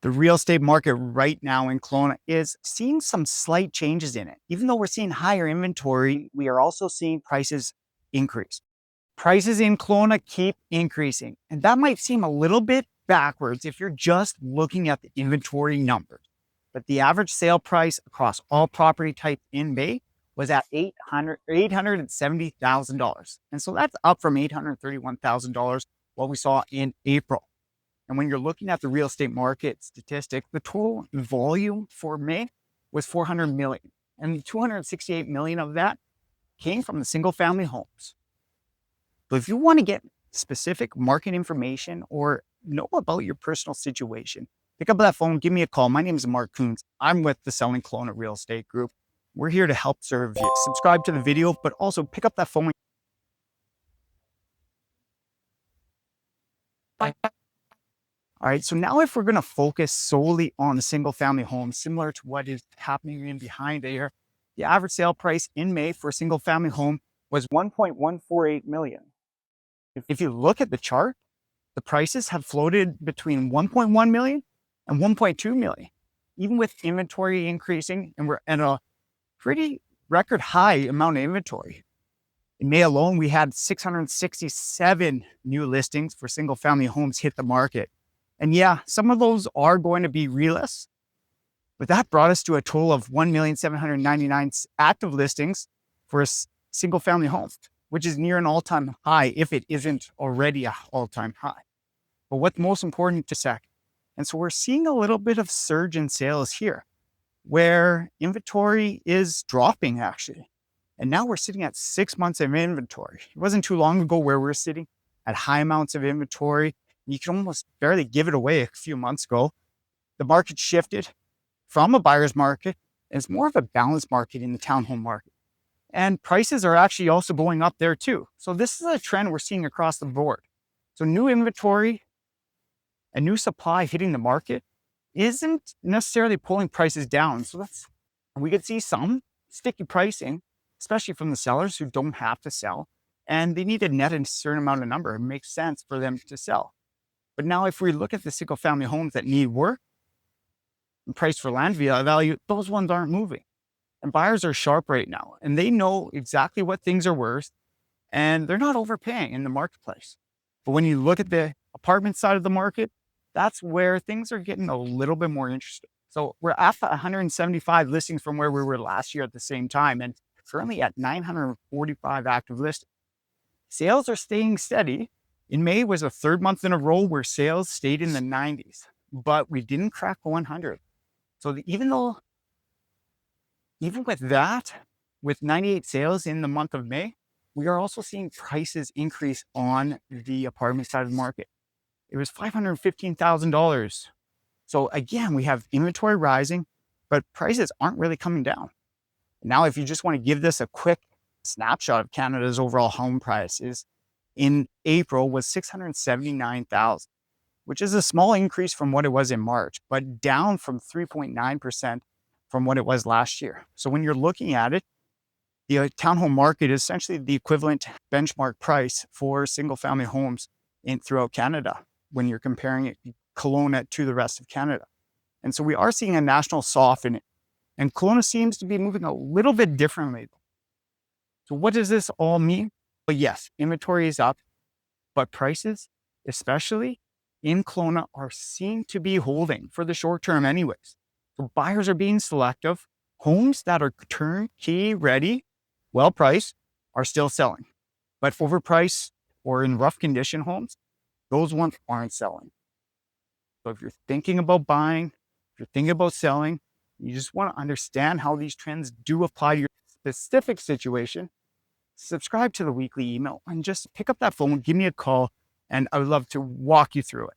The real estate market right now in Kelowna is seeing some slight changes in it. Even though we're seeing higher inventory, we are also seeing prices increase. Prices in Kelowna keep increasing, and that might seem a little bit backwards if you're just looking at the inventory numbers. But the average sale price across all property types in May was at $870,000. And so that's up from $831,000 what we saw in April. And when you're looking at the real estate market statistic, the total volume for May was 400 million. And 268 million of that came from the single family homes. But if you want to get specific market information or know about your personal situation, pick up that phone, give me a call. My name is Mark Coons. I'm with the Selling Kelowna Real Estate Group. We're here to help serve you. Subscribe to the video, but also pick up that phone. All right, so now if we're going to focus solely on the single family home, similar to what is happening in behind here, the average sale price in May for a single family home was 1.148 million. If you look at the chart, the prices have floated between 1.1 million and 1.2 million, even with inventory increasing, and we're at a pretty record high amount of inventory. In May alone, we had 667 new listings for single family homes hit the market. And yeah, some of those are going to be realists, but that brought us to a total of 1,799,000 active listings for a single family home, which is near an all-time high if it isn't already an all-time high. But what's most important to SEC? And so we're seeing a little bit of surge in sales here where inventory is dropping actually. And now we're sitting at 6 months of inventory. It wasn't too long ago where we're sitting at high amounts of inventory. You can almost barely give it away a few months ago. The market shifted from a buyer's market. It's more of a balanced market in the townhome market. And prices are actually also going up there too. So this is a trend we're seeing across the board. So new inventory and new supply hitting the market isn't necessarily pulling prices down. So we could see some sticky pricing, especially from the sellers who don't have to sell. And they need to net a certain amount of number. It makes sense for them to sell. But now if we look at the single family homes that need work and price for land value, those ones aren't moving. And buyers are sharp right now and they know exactly what things are worth and they're not overpaying in the marketplace. But when you look at the apartment side of the market, that's where things are getting a little bit more interesting. So we're at 175 listings from where we were last year at the same time and currently at 945 active listings. Sales are staying steady. In May was the third month in a row where sales stayed in the 90s, but we didn't crack 100. So even with that, with 98 sales in the month of May, we are also seeing prices increase on the apartment side of the market. It was $515,000. So again, we have inventory rising, but prices aren't really coming down. Now, if you just want to give this a quick snapshot of Canada's overall home prices, in April was 679,000, which is a small increase from what it was in March, but down from 3.9% from what it was last year. So when you're looking at it, the townhome market is essentially the equivalent benchmark price for single family homes throughout Canada when you're comparing it Kelowna to the rest of Canada. And so we are seeing a national softening, and Kelowna seems to be moving a little bit differently. So what does this all mean? Well, yes, inventory is up, but prices, especially in Kelowna, are seen to be holding for the short term anyways. So buyers are being selective. Homes that are turnkey ready, well priced, are still selling. But overpriced or in rough condition homes, those ones aren't selling. So if you're thinking about buying, if you're thinking about selling, you just want to understand how these trends do apply to your specific situation, subscribe to the weekly email and just pick up that phone, give me a call, and I would love to walk you through it.